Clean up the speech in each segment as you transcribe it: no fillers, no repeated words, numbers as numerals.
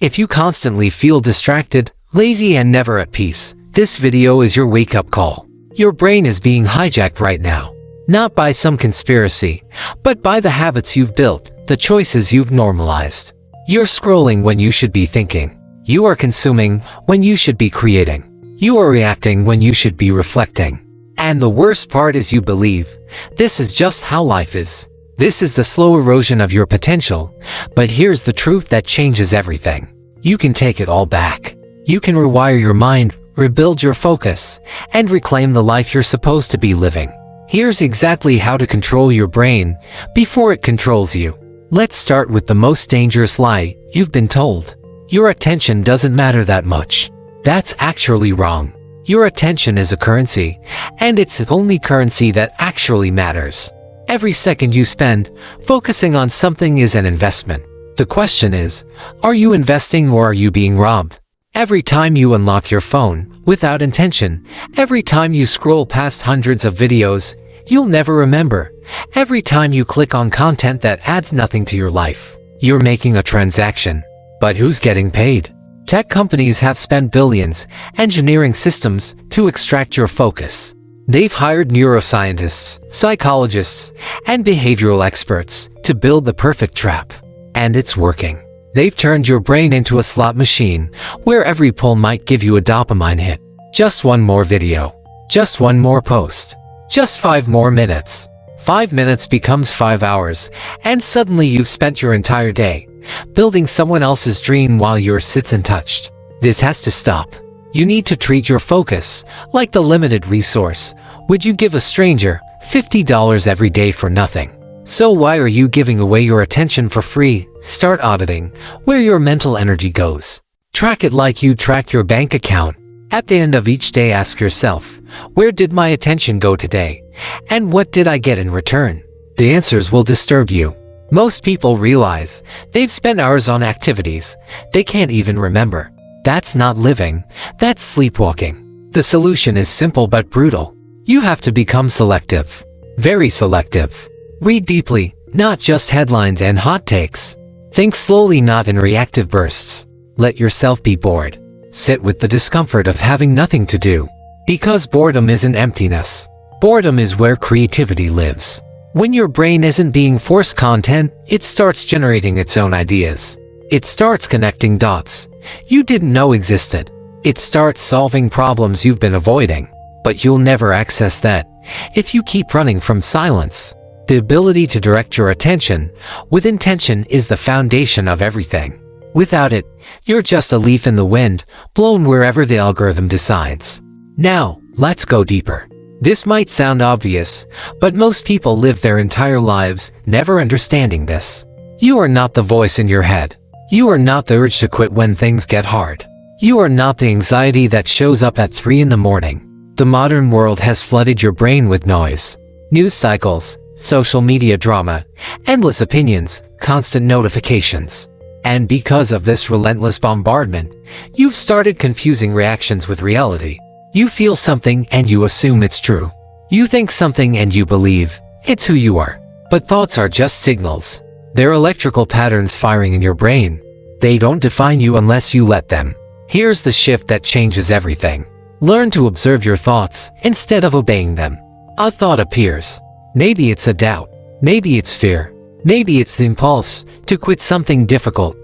If you constantly feel distracted, lazy, and never at peace, this video is your wake-up call. Your brain is being hijacked right now. Not by some conspiracy, but by the habits you've built, the choices you've normalized. You're scrolling when you should be thinking. You are consuming when you should be creating. You are reacting when you should be reflecting. And the worst part is you believe this is just how life is. This is the slow erosion of your potential. But here's the truth that changes everything. You can take it all back. You can rewire your mind, rebuild your focus, and reclaim the life you're supposed to be living. Here's exactly how to control your brain before it controls you. Let's start with the most dangerous lie you've been told. Your attention doesn't matter that much. That's actually wrong. Your attention is a currency, and it's the only currency that actually matters. Every second you spend focusing on something is an investment. The question is, are you investing or are you being robbed? Every time you unlock your phone without intention, every time you scroll past hundreds of videos you'll never remember, every time you click on content that adds nothing to your life, you're making a transaction. But who's getting paid? Tech companies have spent billions engineering systems to extract your focus. They've hired neuroscientists, psychologists, and behavioral experts to build the perfect trap. And it's working. They've turned your brain into a slot machine where every pull might give you a dopamine hit. Just one more video. Just one more post. Just 5 more minutes. 5 minutes becomes 5 hours, and suddenly you've spent your entire day building someone else's dream while yours sits untouched. This has to stop. You need to treat your focus like the limited resource. Would you give a stranger $50 every day for nothing? So why are you giving away your attention for free? Start auditing where your mental energy goes. Track it like you track your bank account. At the end of each day, ask yourself, where did my attention go today? And what did I get in return? The answers will disturb you. Most people realize they've spent hours on activities they can't even remember. That's not living, that's sleepwalking. The solution is simple but brutal. You have to become selective. Very selective. Read deeply, not just headlines and hot takes. Think slowly, not in reactive bursts. Let yourself be bored. Sit with the discomfort of having nothing to do. Because boredom isn't emptiness. Boredom is where creativity lives. When your brain isn't being forced content, it starts generating its own ideas. It starts connecting dots you didn't know existed. It starts solving problems you've been avoiding. But you'll never access that if you keep running from silence. The ability to direct your attention with intention is the foundation of everything. Without it, you're just a leaf in the wind, blown wherever the algorithm decides. Now, let's go deeper. This might sound obvious, but most people live their entire lives never understanding this. You are not the voice in your head. You are not the urge to quit when things get hard. You are not the anxiety that shows up at 3 in the morning. The modern world has flooded your brain with noise. News cycles, social media drama, endless opinions, constant notifications. And because of this relentless bombardment, you've started confusing reactions with reality. You feel something and you assume it's true. You think something and you believe it's who you are. But thoughts are just signals. They're electrical patterns firing in your brain. They don't define you unless you let them. Here's the shift that changes everything. Learn to observe your thoughts instead of obeying them. A thought appears. Maybe it's a doubt. Maybe it's fear. Maybe it's the impulse to quit something difficult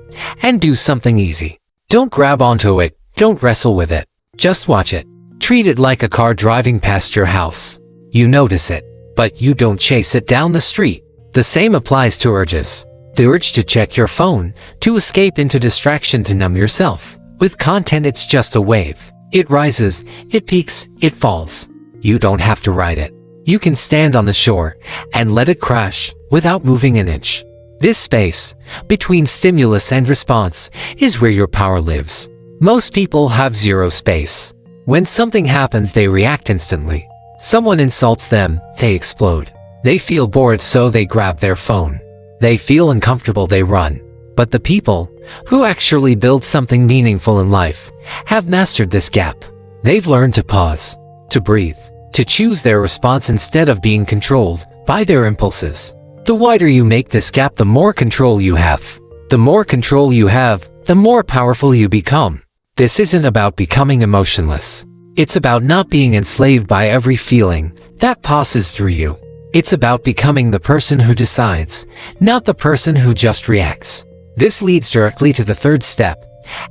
and do something easy. Don't grab onto it. Don't wrestle with it. Just watch it. Treat it like a car driving past your house. You notice it, but you don't chase it down the street. The same applies to urges. The urge to check your phone, to escape into distraction, to numb yourself. With content, it's just a wave. It rises, it peaks, it falls. You don't have to ride it. You can stand on the shore and let it crash without moving an inch. This space between stimulus and response is where your power lives. Most people have zero space. When something happens, they react instantly. Someone insults them, they explode. They feel bored, so they grab their phone. They feel uncomfortable, they run. But the people who actually build something meaningful in life have mastered this gap. They've learned to pause, to breathe, to choose their response instead of being controlled by their impulses. The wider you make this gap, the more control you have. The more control you have, the more powerful you become. This isn't about becoming emotionless. It's about not being enslaved by every feeling that passes through you. It's about becoming the person who decides, not the person who just reacts. This leads directly to the third step,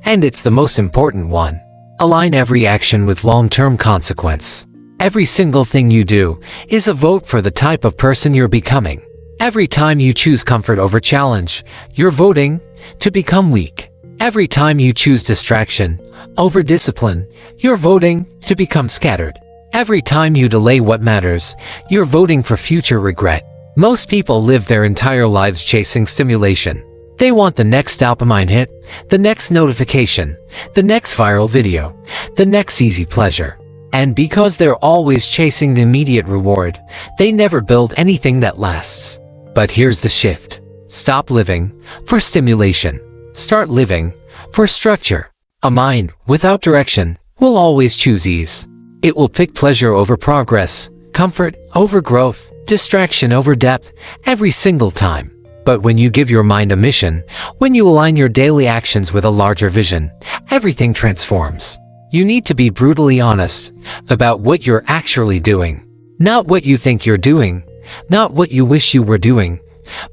and it's the most important one. Align every action with long-term consequence. Every single thing you do is a vote for the type of person you're becoming. Every time you choose comfort over challenge, you're voting to become weak. Every time you choose distraction over discipline, you're voting to become scattered. Every time you delay what matters, you're voting for future regret. Most people live their entire lives chasing stimulation. They want the next dopamine hit, the next notification, the next viral video, the next easy pleasure. And because they're always chasing the immediate reward, they never build anything that lasts. But here's the shift. Stop living for stimulation. Start living for structure. A mind without direction will always choose ease. It will pick pleasure over progress, comfort over growth, distraction over depth, every single time. But when you give your mind a mission, when you align your daily actions with a larger vision, everything transforms. You need to be brutally honest about what you're actually doing. Not what you think you're doing, not what you wish you were doing,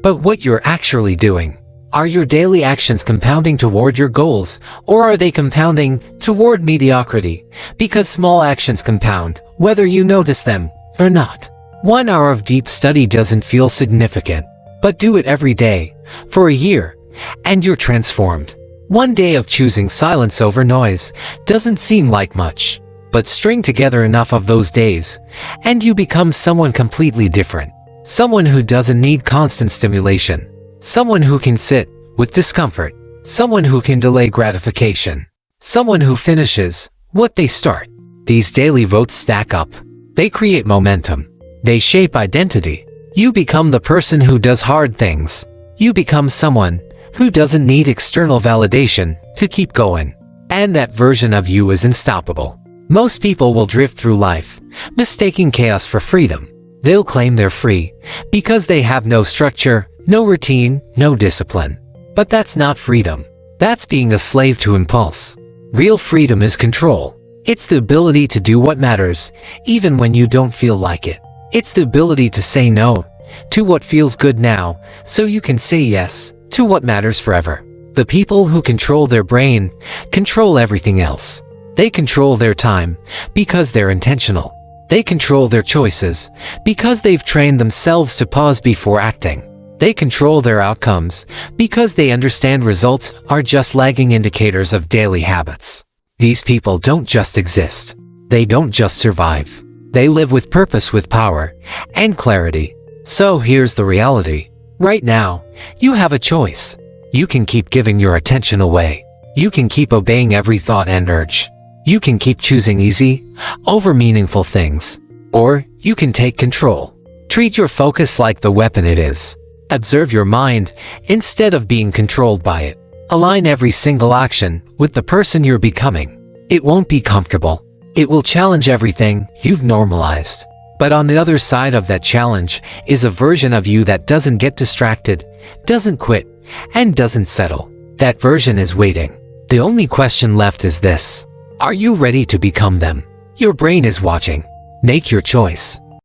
but what you're actually doing. Are your daily actions compounding toward your goals, or are they compounding toward mediocrity? Because small actions compound, whether you notice them or not. 1 hour of deep study doesn't feel significant, but do it every day, for a year, and you're transformed. 1 day of choosing silence over noise doesn't seem like much, but string together enough of those days, and you become someone completely different. Someone who doesn't need constant stimulation. Someone who can sit with discomfort. Someone who can delay gratification. Someone who finishes what they start. These daily votes stack up. They create momentum. They shape identity. You become the person who does hard things. You become someone who doesn't need external validation to keep going. And that version of you is unstoppable. Most people will drift through life, mistaking chaos for freedom. They'll claim they're free because they have no structure, no routine, no discipline. But that's not freedom. That's being a slave to impulse. Real freedom is control. It's the ability to do what matters, even when you don't feel like it. It's the ability to say no to what feels good now, so you can say yes to what matters forever. The people who control their brain control everything else. They control their time because they're intentional. They control their choices because they've trained themselves to pause before acting. They control their outcomes because they understand results are just lagging indicators of daily habits. These people don't just exist. They don't just survive. They live with purpose, with power, and clarity. So here's the reality. Right now, you have a choice. You can keep giving your attention away. You can keep obeying every thought and urge. You can keep choosing easy over meaningful things. Or you can take control. Treat your focus like the weapon it is. Observe your mind instead of being controlled by it. Align every single action with the person you're becoming. It won't be comfortable. It will challenge everything you've normalized. But on the other side of that challenge is a version of you that doesn't get distracted, doesn't quit, and doesn't settle. That version is waiting. The only question left is this: are you ready to become them? Your brain is watching. Make your choice.